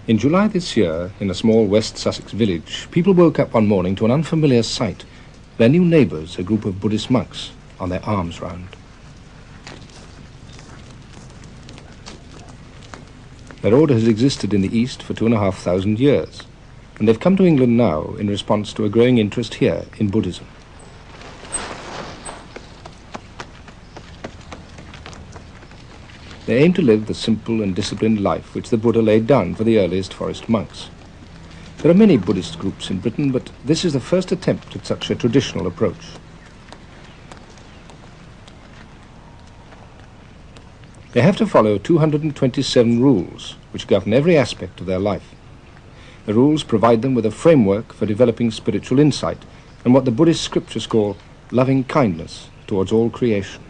In July this year, in a small West Sussex village, people woke up one morning to an unfamiliar sight. Their new neighbours, a group of Buddhist monks, on their arms round. Their order has existed in the East for 2,500 years, and they've come to England now in response to a growing interest here in Buddhism. They aim to live the simple and disciplined life which the Buddha laid down for the earliest forest monks. There are many Buddhist groups in Britain, but this is the first attempt at such a traditional approach. They have to follow 227 rules which govern every aspect of their life. The rules provide them with a framework for developing spiritual insight and what the Buddhist scriptures call loving kindness towards all creation.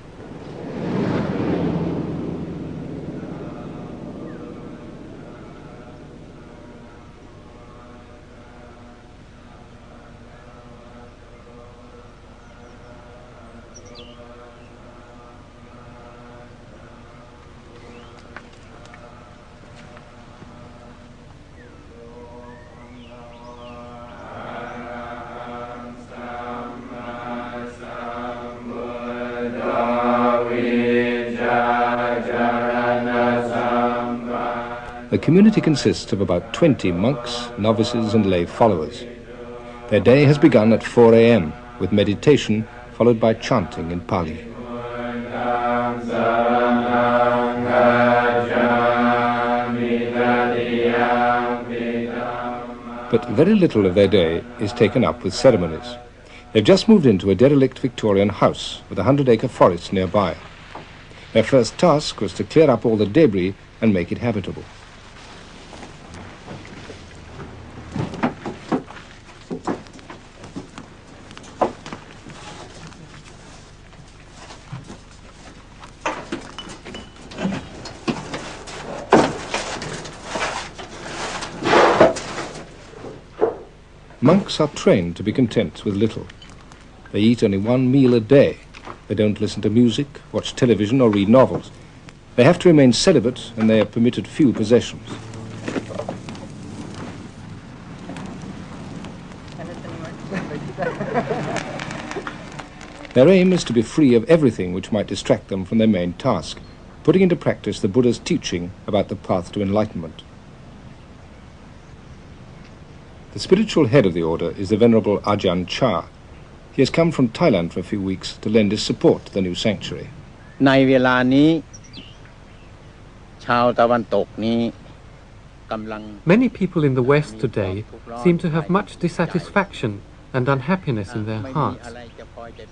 The community consists of about 20 monks, novices and lay followers. Their day has begun at 4 a.m. with meditation followed by chanting in Pali. But very little of their day is taken up with ceremonies. They've just moved into a derelict Victorian house with a 100-acre forest nearby. Their first task was to clear up all the debris and make it habitable. Monks are trained to be content with little. They eat only one meal a day. They don't listen to music, watch television or read novels. They have to remain celibate and they are permitted few possessions. Their aim is to be free of everything which might distract them from their main task, putting into practice the Buddha's teaching about the path to enlightenment. The spiritual head of the order is the Venerable Ajahn Chah. He has come from Thailand for a few weeks to lend his support to the new sanctuary. Many people in the West today seem to have much dissatisfaction and unhappiness in their hearts,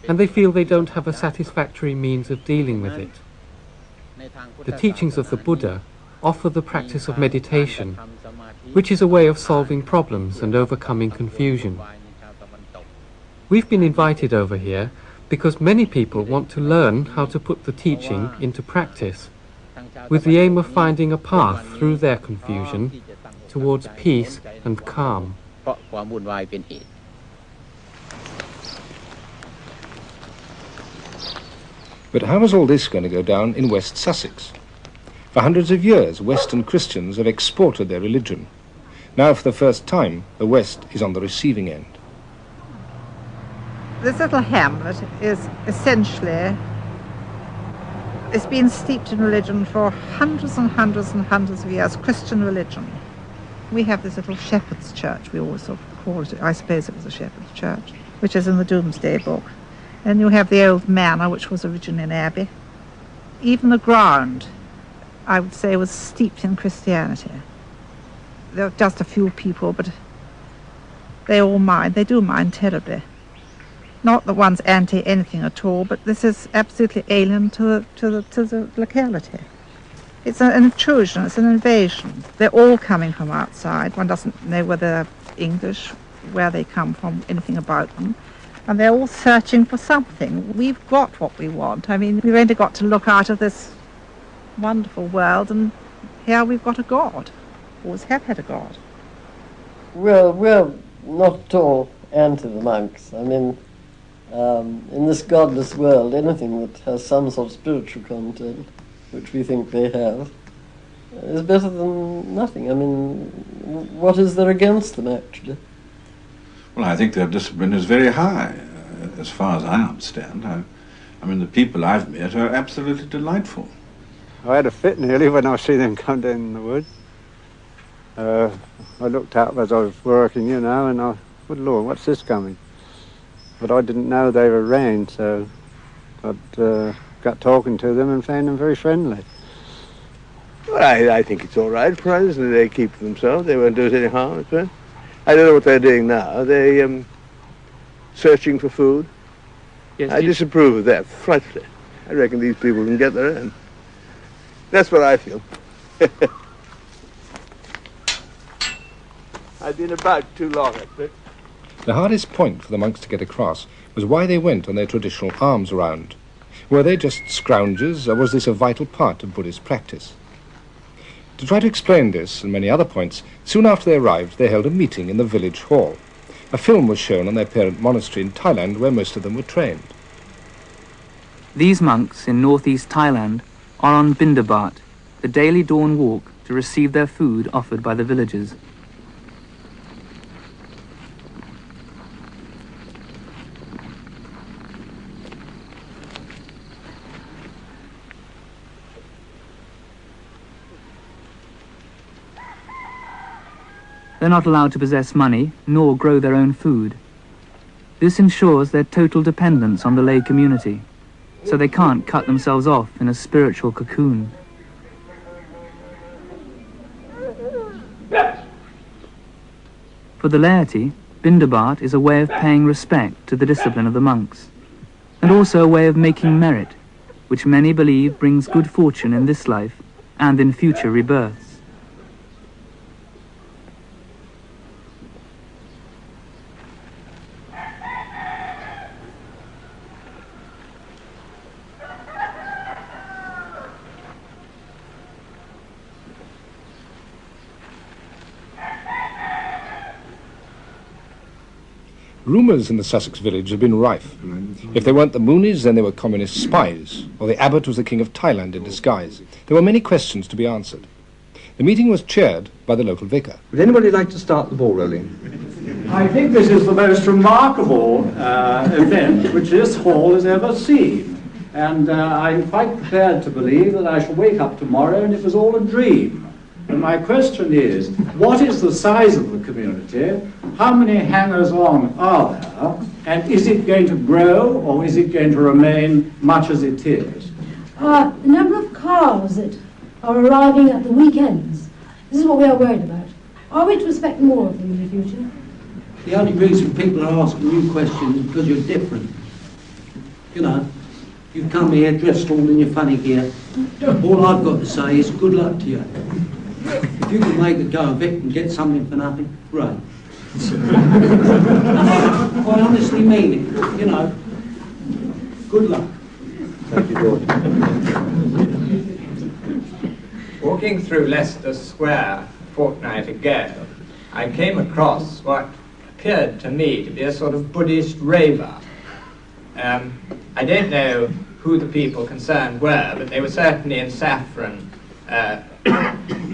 and they feel they don't have a satisfactory means of dealing with it. The teachings of the Buddha offer the practice of meditation, which is a way of solving problems and overcoming confusion. We've been invited over here because many people want to learn how to put the teaching into practice, with the aim of finding a path through their confusion towards peace and calm. But how is all this going to go down in West Sussex? For hundreds of years, Western Christians have exported their religion. Now, for the first time, the West is on the receiving end. This little hamlet is essentially, it's been steeped in religion for hundreds and hundreds and hundreds of years, Christian religion. We have this little shepherd's church, we always sort of call it, I suppose it was a shepherd's church, which is in the Domesday Book. And you have the old manor, which was originally an abbey. Even the ground, I would say, was steeped in Christianity. There are just a few people, but they all mind. They do mind terribly. Not the ones anti anything at all, but this is absolutely alien to the locality. It's an intrusion. It's an invasion. They're all coming from outside. One doesn't know whether they're English, where they come from, anything about them. And they're all searching for something. We've got what we want. I mean, we've only got to look out of this wonderful world, and here we've got a God. Always have had a God. Well, we're not at all anti the monks. I mean, in this godless world, anything that has some sort of spiritual content, which we think they have, is better than nothing. I mean, what is there against them, actually? Well, I think their discipline is very high, as far as I understand. I mean, the people I've met are absolutely delightful. I had a fit nearly when I see them come down in the woods. I looked up as I was working, you know, and I, good Lord, what's this coming? But I didn't know they were around, so I got talking to them and found them very friendly. Well, I think it's all right, surprisingly they keep to themselves. They won't do us any harm, I I don't know what they're doing now. They're searching for food. Yes, I disapprove of that, frightfully. I reckon these people can get their own. That's what I feel. I've been about too long, I think. The hardest point for the monks to get across was why they went on their traditional alms round. Were they just scroungers, or was this a vital part of Buddhist practice? To try to explain this and many other points, soon after they arrived they held a meeting in the village hall. A film was shown on their parent monastery in Thailand where most of them were trained. These monks in northeast Thailand are on Bindabat, the daily dawn walk to receive their food offered by the villagers. They're not allowed to possess money, nor grow their own food. This ensures their total dependence on the lay community, so they can't cut themselves off in a spiritual cocoon. For the laity, Bindabat is a way of paying respect to the discipline of the monks, and also a way of making merit, which many believe brings good fortune in this life and in future rebirths. Rumours in the Saseks village had been rife. If they weren't the Moonies, then they were communist spies, or the abbot was the king of Thailand in disguise. There were many questions to be answered. The meeting was chaired by the local vicar. Would anybody like to start the ball rolling? I think this is the most remarkable event which this hall has ever seen. And I'm quite prepared to believe that I shall wake up tomorrow and it was all a dream. And my question is, what is the size of the community? How many hangers-on are there? And is it going to grow, or is it going to remain much as it is? The number of cars that are arriving at the weekends. This is what we are worried about. Are we to expect more of them in the future? The only reason people are asking you questions is because you're different. You know, you come here dressed all in your funny gear. All I've got to say is good luck to you. If you can make a go of it and get something for nothing, great. I honestly mean it, you know. Good luck. Thank you, George. Walking through Leicester Square a fortnight ago, I came across what appeared to me to be a sort of Buddhist raver. I don't know who the people concerned were, but they were certainly in saffron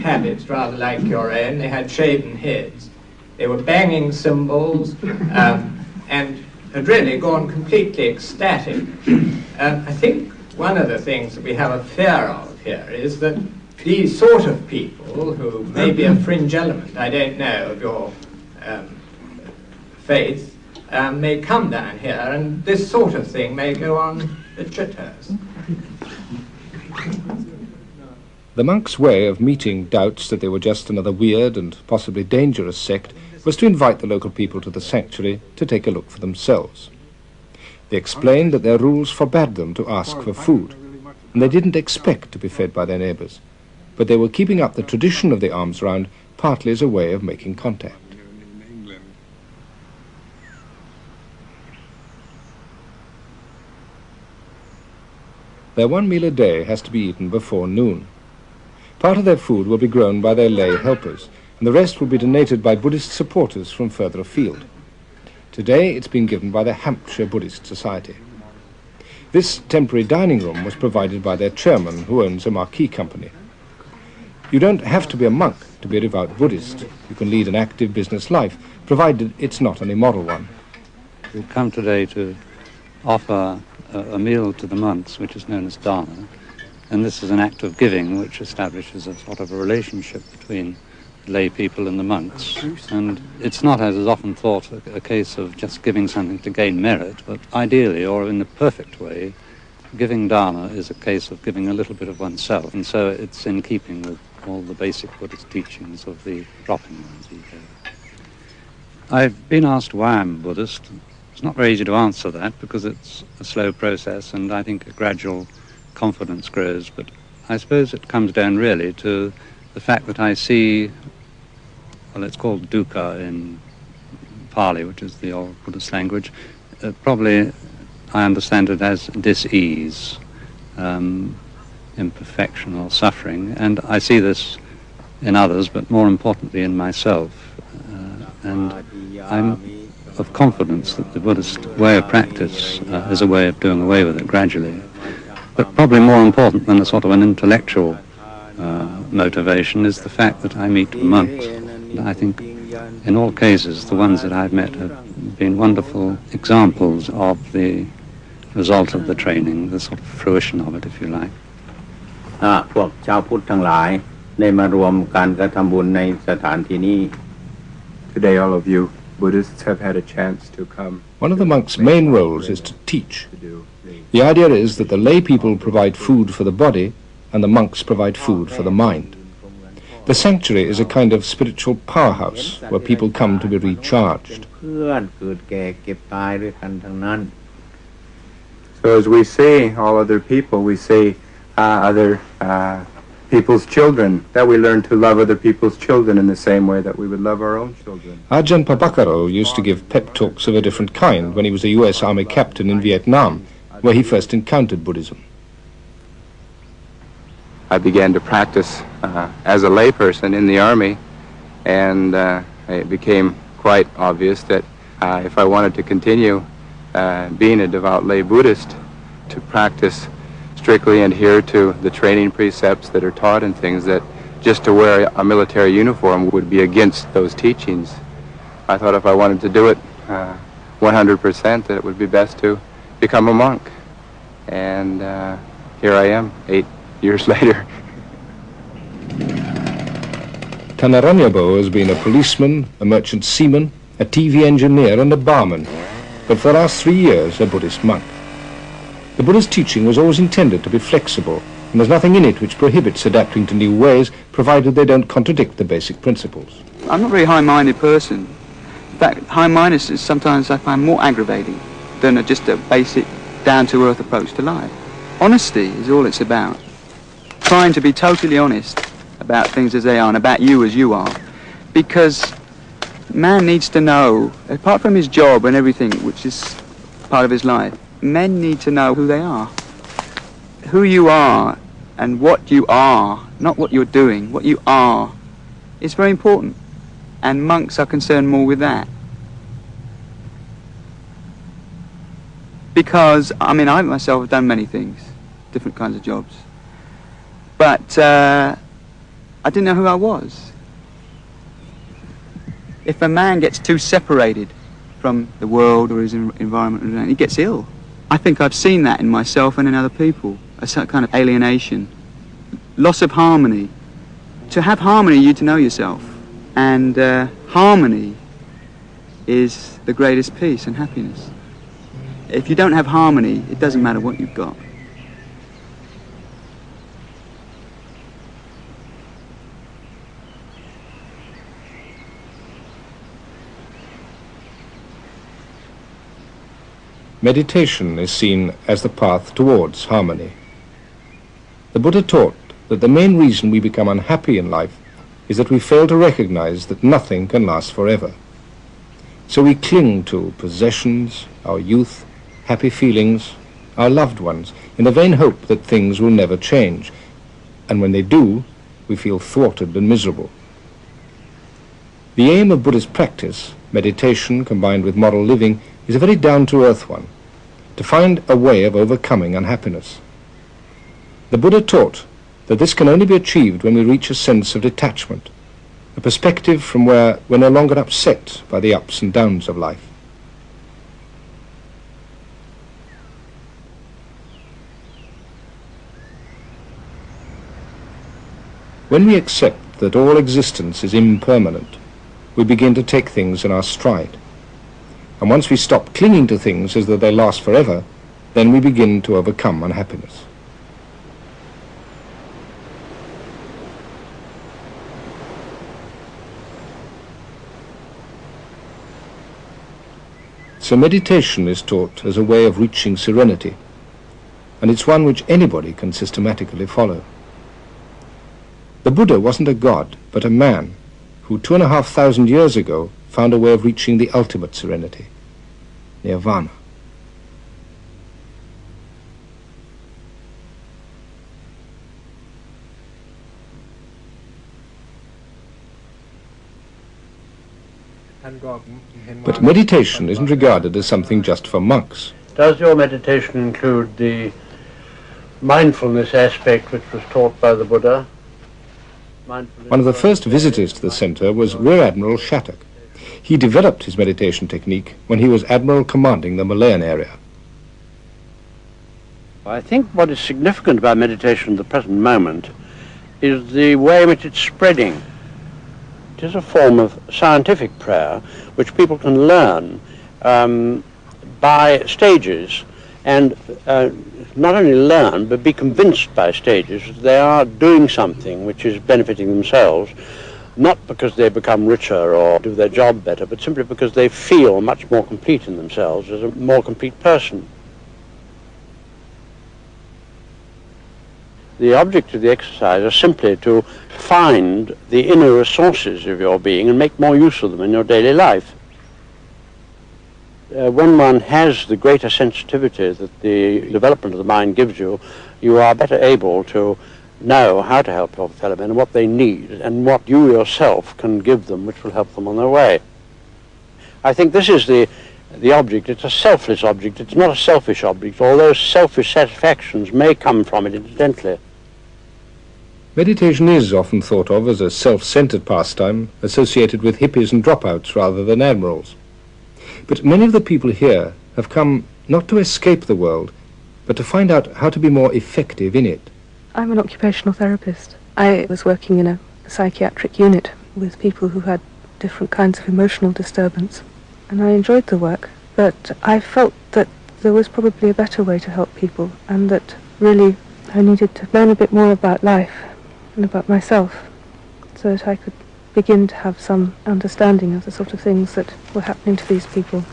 habits, rather like your own. They had shaven heads. They were banging cymbals and had really gone completely ecstatic. I think one of the things that we have a fear of here is that these sort of people, who may be a fringe element, I don't know, of your faith, may come down here and this sort of thing may go on at Chitters. The monks' way of meeting doubts that they were just another weird and possibly dangerous sect was to invite the local people to the sanctuary to take a look for themselves. They explained that their rules forbade them to ask for food, and they didn't expect to be fed by their neighbours, but they were keeping up the tradition of the alms round partly as a way of making contact. Their one meal a day has to be eaten before noon. Part of their food will be grown by their lay helpers, and the rest will be donated by Buddhist supporters from further afield. Today it's been given by the Hampshire Buddhist Society. This temporary dining room was provided by their chairman, who owns a marquee company. You don't have to be a monk to be a devout Buddhist. You can lead an active business life, provided it's not an immoral one. We've come today to offer a meal to the monks, which is known as dana, and this is an act of giving which establishes a sort of a relationship between lay people and the monks. And it's not, as is often thought, a case of just giving something to gain merit, but ideally, or in the perfect way, giving dana is a case of giving a little bit of oneself, and so it's in keeping with all the basic Buddhist teachings of the dropping one's ego. I've been asked why I'm a Buddhist. It's not very easy to answer that because it's a slow process, and I think a gradual confidence grows, but I suppose it comes down really to the fact that I see, well, it's called dukkha in Pali, which is the old Buddhist language. Probably I understand it as dis-ease, imperfection or suffering, and I see this in others, but more importantly in myself. And I'm of confidence that the Buddhist way of practice is a way of doing away with it gradually. But probably more important than a sort of an intellectual motivation is the fact that I meet monks. I think in all cases the ones that I've met have been wonderful examples of the result of the training, the sort of fruition of it, if you like. พวกชาวพุทธทั้งหลายได้มารวมกันกระทำบุญในสถานที่นี้ Today all of you Buddhists have had a chance to come. One of the monks' main roles is to teach. The idea is that the lay people provide food for the body and the monks provide food for the mind. The sanctuary is a kind of spiritual powerhouse where people come to be recharged. So as we say all other people, we say other people's children, that we learn to love other people's children in the same way that we would love our own children. Ajahn Papakaro used to give pep talks of a different kind when he was a US Army captain in Vietnam, where he first encountered Buddhism. I began to practice as a layperson in the Army, and it became quite obvious that if I wanted to continue being a devout lay Buddhist, to practice strictly adhere to the training precepts that are taught and things, that just to wear a military uniform would be against those teachings. I thought if I wanted to do it 100%, that it would be best to become a monk. And here I am, 8 years later. Tanaranyabo has been a policeman, a merchant seaman, a TV engineer and a barman, but for the last 3 years a Buddhist monk. The Buddha's teaching was always intended to be flexible, and there's nothing in it which prohibits adapting to new ways, provided they don't contradict the basic principles. I'm not a very high-minded person. In fact, high-mindedness is sometimes I find more aggravating than just a basic, down-to-earth approach to life. Honesty is all it's about. Trying to be totally honest about things as they are and about you as you are. Because man needs to know, apart from his job and everything, which is part of his life, men need to know who they are. Who you are and what you are, not what you're doing, what you are, is very important. And monks are concerned more with that. Because, I mean, I myself have done many things, different kinds of jobs. But I didn't know who I was. If a man gets too separated from the world or his environment, he gets ill. I think I've seen that in myself and in other people, a kind of alienation, loss of harmony. To have harmony, you need to know yourself, and harmony is the greatest peace and happiness. If you don't have harmony, it doesn't matter what you've got. Meditation is seen as the path towards harmony. The Buddha taught that the main reason we become unhappy in life is that we fail to recognize that nothing can last forever. So we cling to possessions, our youth, happy feelings, our loved ones, in the vain hope that things will never change. And when they do, we feel thwarted and miserable. The aim of Buddhist practice, meditation combined with moral living, is a very down-to-earth one, to find a way of overcoming unhappiness. The Buddha taught that this can only be achieved when we reach a sense of detachment, a perspective from where we're no longer upset by the ups and downs of life. When we accept that all existence is impermanent, we begin to take things in our stride. And once we stop clinging to things as though they last forever, then we begin to overcome unhappiness. So meditation is taught as a way of reaching serenity, and it's one which anybody can systematically follow. The Buddha wasn't a god, but a man who 2,500 years ago found a way of reaching the ultimate serenity, nirvana. But meditation isn't regarded as something just for monks. Does your meditation include the mindfulness aspect which was taught by the Buddha? One of the first visitors to the centre was Rear Admiral Shattuck. He developed his meditation technique when he was Admiral commanding the Malayan area. I think what is significant about meditation at the present moment is the way in which it's spreading. It is a form of scientific prayer which people can learn by stages, and not only learn but be convinced by stages that they are doing something which is benefiting themselves, not because they become richer or do their job better, but simply because they feel much more complete in themselves as a more complete person. The object of the exercise is simply to find the inner resources of your being and make more use of them in your daily life. When one has the greater sensitivity that the development of the mind gives you, you are better able to know how to help your fellow men and what they need and what you yourself can give them which will help them on their way. I think this is the object. It's a selfless object. It's not a selfish object, although selfish satisfactions may come from it incidentally. Meditation is often thought of as a self-centered pastime associated with hippies and dropouts rather than admirals. But many of the people here have come not to escape the world, but to find out how to be more effective in it. I'm an occupational therapist. I was working in a psychiatric unit with people who had different kinds of emotional disturbance, and I enjoyed the work, but I felt that there was probably a better way to help people, and that really I needed to learn a bit more about life and about myself so that I could begin to have some understanding of the sort of things that were happening to these people.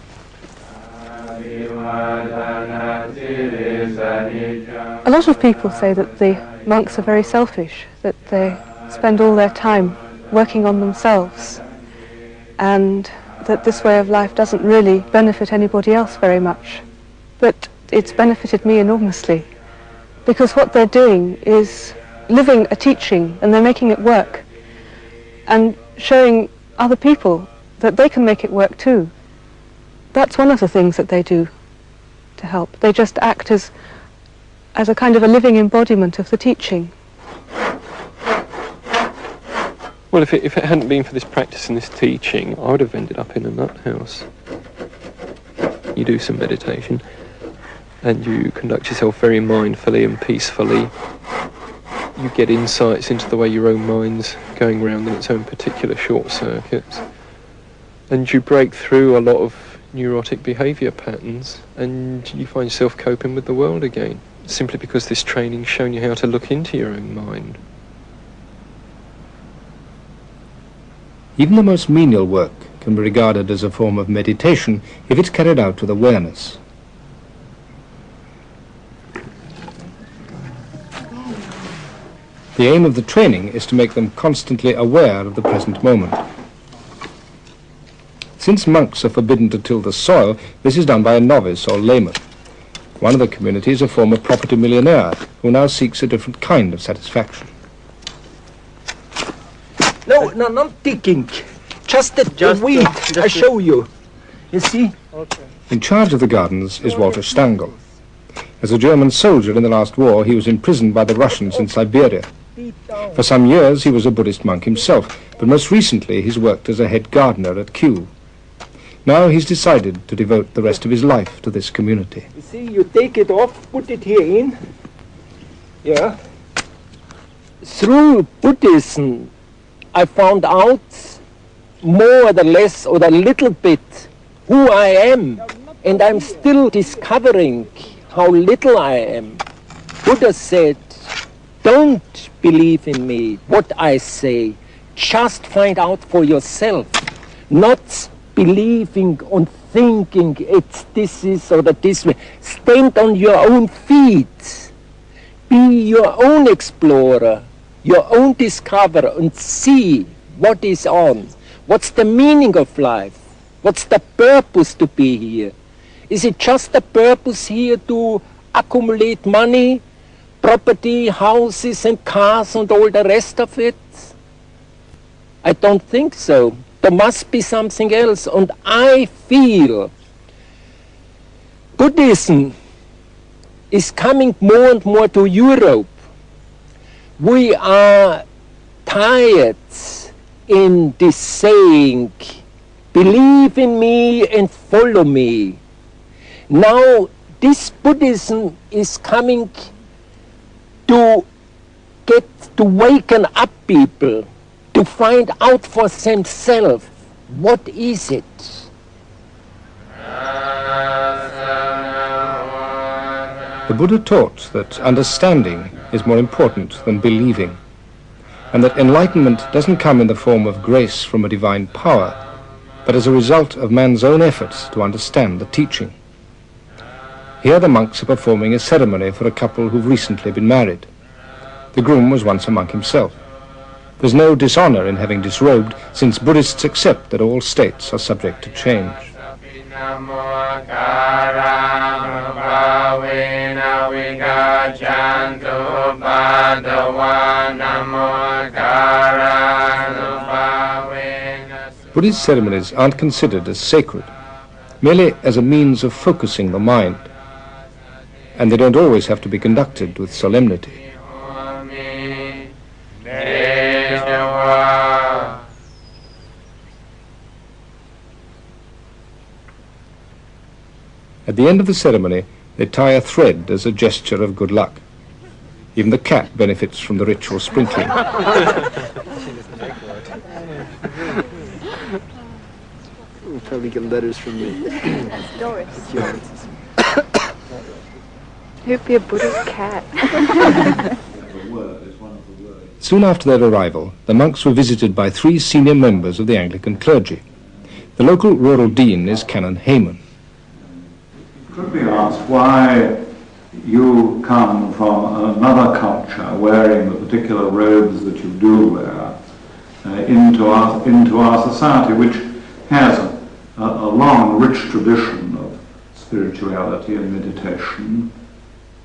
A lot of people say that the monks are very selfish, that they spend all their time working on themselves, and that this way of life doesn't really benefit anybody else very much. But it's benefited me enormously, because what they're doing is living a teaching, and they're making it work, and showing other people that they can make it work too. That's one of the things that they do to help. They just act as a kind of a living embodiment of the teaching. Well, if it hadn't been for this practice and this teaching, I would have ended up in a nut house. You do some meditation, and you conduct yourself very mindfully and peacefully. You get insights into the way your own mind's going round in its own particular short circuits, and you break through a lot of neurotic behaviour patterns, and you find yourself coping with the world again, simply because this training's shown you how to look into your own mind. Even the most menial work can be regarded as a form of meditation if it's carried out with awareness. The aim of the training is to make them constantly aware of the present moment. Since monks are forbidden to till the soil, this is done by a novice or layman. One of the community is a former property millionaire who now seeks a different kind of satisfaction. No, not digging. Just the weed. I show you. You see? Okay. In charge of the gardens is Walter Stangl. As a German soldier in the last war, he was imprisoned by the Russians in Siberia. For some years he was a Buddhist monk himself, but most recently he's worked as a head gardener at Kew. Now he's decided to devote the rest of his life to this community. You see, you take it off, put it here in. Yeah. Through Buddhism, I found out more or less or a little bit who I am, and I'm still discovering how little I am. Buddha said, don't believe in me, what I say, just find out for yourself, not believing on thinking it's this is or that this way. Stand on your own feet, be your own explorer, your own discoverer, and see what is on. What's the meaning of life? What's the purpose to be here? Is it just the purpose here to accumulate money, property, houses and cars and all the rest of it? I don't think so. There must be something else, and I feel Buddhism is coming more and more to Europe. We are tired in this saying, believe in me and follow me. Now this Buddhism is coming to waken up people, to find out for themselves what is it. The Buddha taught that understanding is more important than believing, and that enlightenment doesn't come in the form of grace from a divine power, but as a result of man's own efforts to understand the teaching. Here the monks are performing a ceremony for a couple who've recently been married. The groom was once a monk himself. There's no dishonor in having disrobed, since Buddhists accept that all states are subject to change. Buddhist ceremonies aren't considered as sacred, merely as a means of focusing the mind, and they don't always have to be conducted with solemnity. At the end of the ceremony, they tie a thread as a gesture of good luck. Even the cat benefits from the ritual sprinkling. We'll probably get letters from me. That's Doris. Who'd be a Buddhist cat? Soon after their arrival, the monks were visited by 3 senior members of the Anglican clergy. The local rural dean is Canon Hayman. Could be asked why you come from another culture wearing the particular robes that you do wear into our society, which has a long, rich tradition of spirituality and meditation.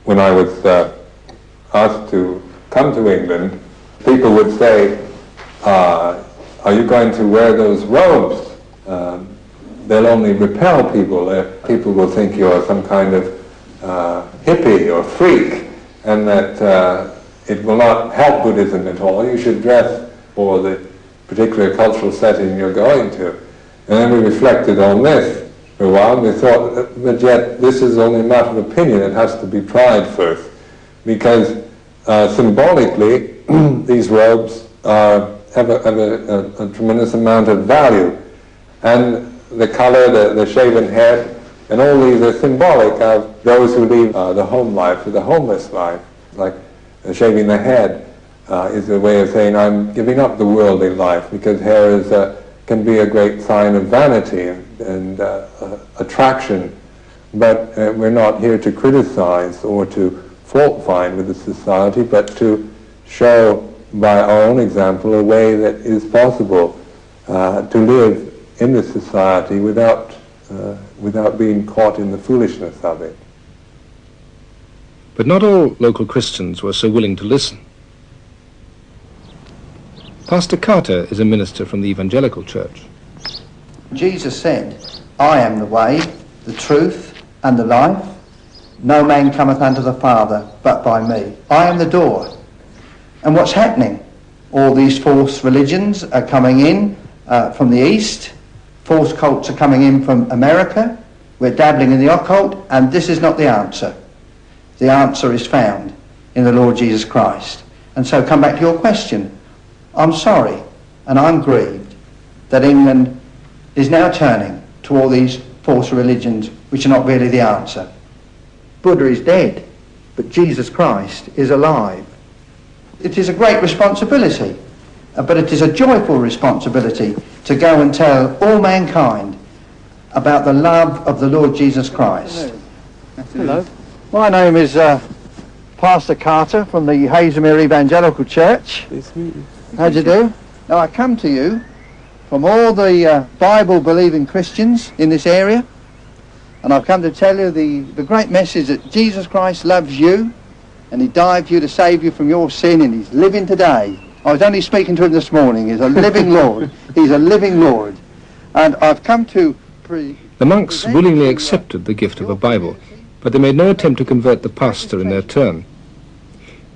When I was asked to come to England, people would say, are you going to wear those robes? They'll only repel people. People will think you're some kind of hippie or freak, and that it will not help Buddhism at all. You should dress for the particular cultural setting you're going to. And then we reflected on this for a while, and we thought, but yet this is only a matter of opinion. It has to be tried first, because symbolically these robes have a tremendous amount of value, and the color, the shaven head, and all these are symbolic of those who leave the home life or the homeless life. Like shaving the head is a way of saying I'm giving up the worldly life, because hair can be a great sign of vanity and attraction. But we're not here to criticize or to fault find with the society, but to show by our own example a way that is possible to live in this society without being caught in the foolishness of it. But not all local Christians were so willing to listen. Pastor Carter is a minister from the Evangelical Church. Jesus said, I am the way, the truth, and the life. No man cometh unto the Father but by me. I am the door. And what's happening? All these false religions are coming in from the East. False cults are coming in from America. We're dabbling in the occult, and this is not the answer. The answer is found in the Lord Jesus Christ. And so come back to your question. I'm sorry, and I'm grieved that England is now turning to all these false religions which are not really the answer. Buddha is dead, but Jesus Christ is alive. It is a great responsibility, but it is a joyful responsibility to go and tell all mankind about the love of the Lord Jesus Christ. Hello. My name is Pastor Carter from the Hazlemere Evangelical Church. How do you do? Now I come to you from all the Bible-believing Christians in this area, and I've come to tell you the great message that Jesus Christ loves you, and he died for you to save you from your sin, and he's living today. I was only speaking to him this morning. He's a living Lord. He's a living Lord. And I've come to... The monks willingly accepted the gift of a Bible, but they made no attempt to convert the pastor in their turn.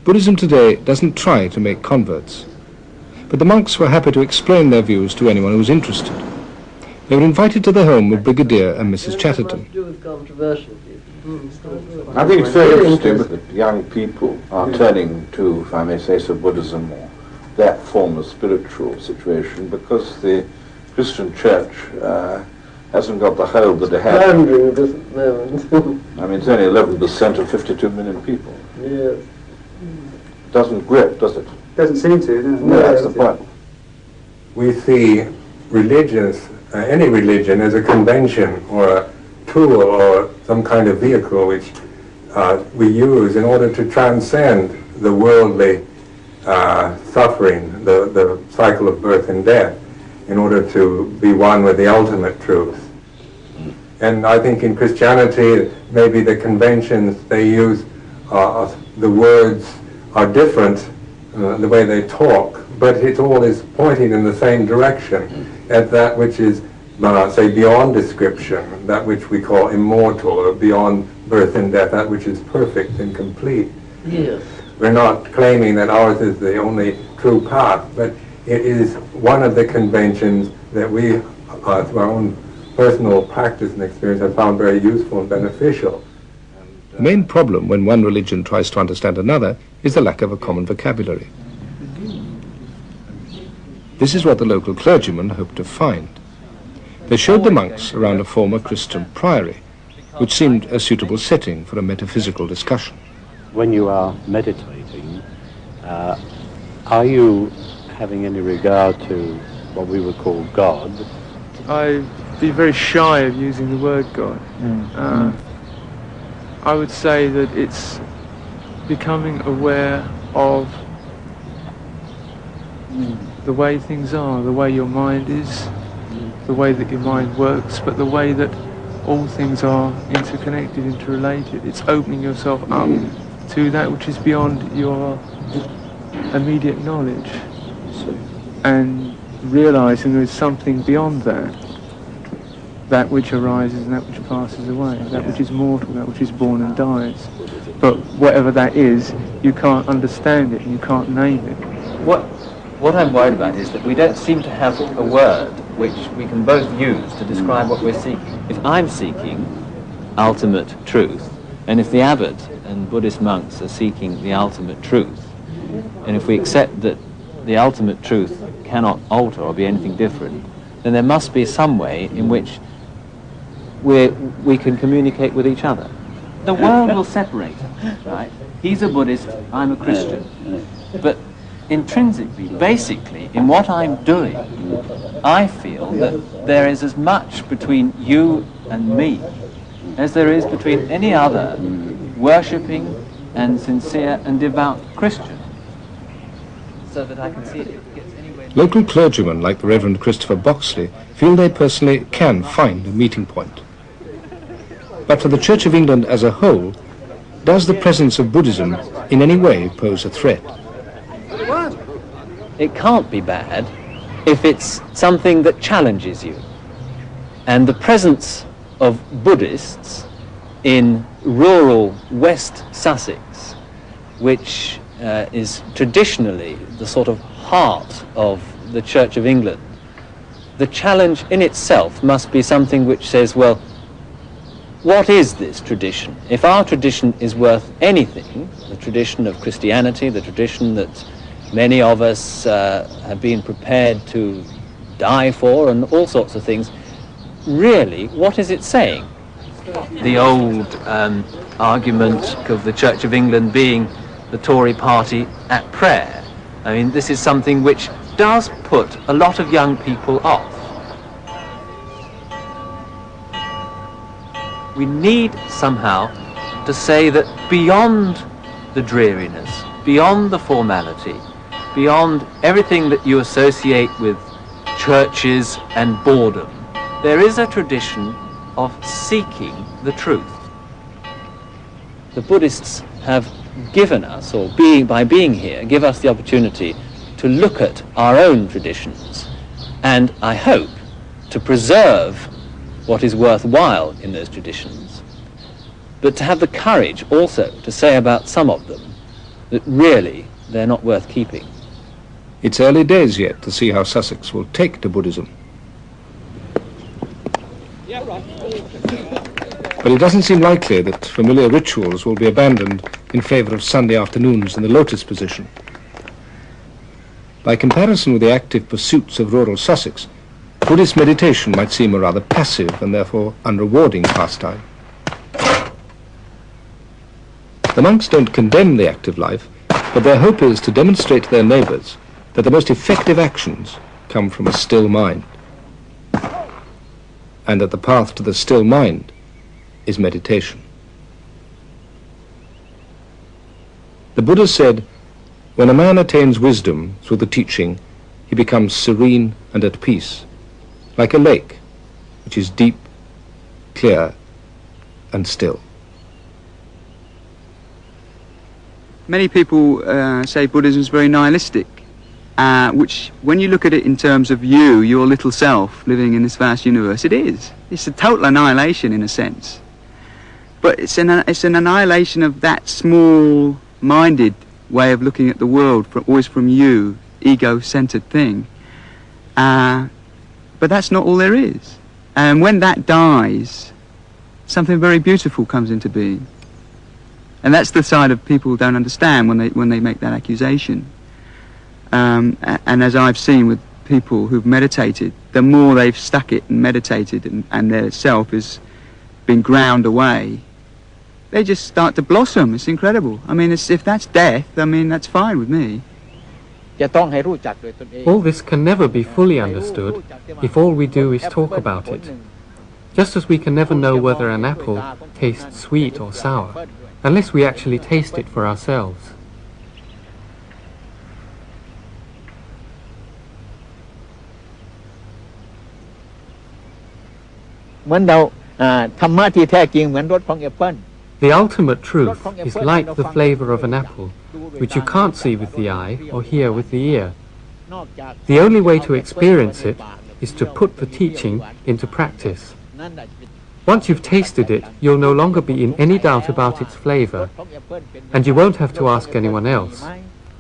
Buddhism today doesn't try to make converts, but the monks were happy to explain their views to anyone who was interested. They were invited to the home of Brigadier and Mrs. Chatterton. I think it's very interesting that young people are turning to, if I may say so, Buddhism or that form of spiritual situation, because the Christian church hasn't got the hold that it had. I mean, it's only 11% of 52 million people. Yes. Doesn't grip, does it? Doesn't seem to. No, that's the point. We see religions, any religion, as a convention or a tool or some kind of vehicle which we use in order to transcend the worldly suffering, the cycle of birth and death, in order to be one with the ultimate truth. And I think in Christianity, maybe the conventions they use, the words are different, the way they talk, but it all is pointing in the same direction, at that which is, say, beyond description, that which we call immortal, or beyond birth and death, that which is perfect and complete. Yes. We're not claiming that ours is the only true path, but it is one of the conventions that we, through our own personal practice and experience, have found very useful and beneficial. The main problem when one religion tries to understand another is the lack of a common vocabulary. This is what the local clergymen hoped to find. They showed the monks around a former Christian priory, which seemed a suitable setting for a metaphysical discussion. When you are meditating, are you having any regard to what we would call God? I'd be very shy of using the word God. I would say that it's becoming aware of the way things are, the way your mind is, the way that your mind works, but the way that all things are interconnected, interrelated. It's opening yourself up to that which is beyond your immediate knowledge, and realizing there is something beyond that, that which arises and that which passes away, that which is mortal, that which is born and dies. But whatever that is, you can't understand it and you can't name it. What I'm worried about is that we don't seem to have a word which we can both use to describe what we're seeking. If I'm seeking ultimate truth, and if the abbot and Buddhist monks are seeking the ultimate truth, and if we accept that the ultimate truth cannot alter or be anything different, then there must be some way in which we can communicate with each other. The world will separate us, right? He's a Buddhist, I'm a Christian. But intrinsically, basically, in what I'm doing, I feel that there is as much between you and me as there is between any other worshipping and sincere and devout Christian. So that I can see it gets anywhere. Local clergymen like the Reverend Christopher Boxley feel they personally can find a meeting point. But for the Church of England as a whole, does the presence of Buddhism in any way pose a threat? It can't be bad if it's something that challenges you. And the presence of Buddhists in rural West Sussex, which is traditionally the sort of heart of the Church of England, the challenge in itself must be something which says, well, what is this tradition? If our tradition is worth anything, the tradition of Christianity, the tradition that many of us have been prepared to die for and all sorts of things, really, what is it saying? The old argument of the Church of England being the Tory party at prayer. I mean, this is something which does put a lot of young people off. We need somehow to say that beyond the dreariness, beyond the formality, beyond everything that you associate with churches and boredom, there is a tradition of seeking the truth. The Buddhists have given us, or by being here, give us the opportunity to look at our own traditions and, I hope, to preserve what is worthwhile in those traditions, but to have the courage also to say about some of them that really they're not worth keeping. It's early days yet to see how Saseks will take to Buddhism. But it doesn't seem likely that familiar rituals will be abandoned in favour of Sunday afternoons in the lotus position. By comparison with the active pursuits of rural Sussex, Buddhist meditation might seem a rather passive and therefore unrewarding pastime. The monks don't condemn the active life, but their hope is to demonstrate to their neighbours that the most effective actions come from a still mind, and that the path to the still mind is meditation. The Buddha said, when a man attains wisdom through the teaching, he becomes serene and at peace, like a lake, which is deep, clear, and still. Many people say Buddhism is very nihilistic, which, when you look at it in terms of you, your little self, living in this vast universe, it is. It's a total annihilation in a sense. But it's an annihilation of that small-minded way of looking at the world, always from you, ego-centered thing. But that's not all there is. And when that dies, something very beautiful comes into being. And that's the side of people who don't understand when they make that accusation. And as I've seen with people who've meditated, the more they've stuck it and meditated and their self has been ground away, they just start to blossom. It's incredible. I mean, if that's death, I mean, that's fine with me. All this can never be fully understood if all we do is talk about it. Just as we can never know whether an apple tastes sweet or sour, unless we actually taste it for ourselves. The ultimate truth is like the flavor of an apple, which you can't see with the eye or hear with the ear. The only way to experience it is to put the teaching into practice. Once you've tasted it, you'll no longer be in any doubt about its flavor, and you won't have to ask anyone else.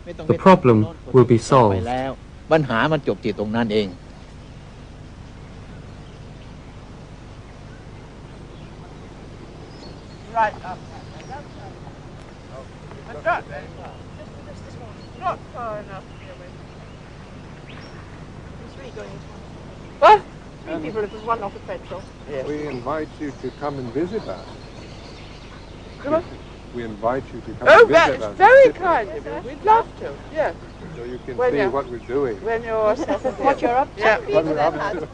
The problem will be solved. Right up. Not far enough. What? 3 people, if there's one off of petrol. Yes. We invite you to come and visit us. We invite you to come and visit us. Oh, that's very kind of you. We'd love to, yes. So you can see what we're doing. When you're... what you're up to. What we're up to.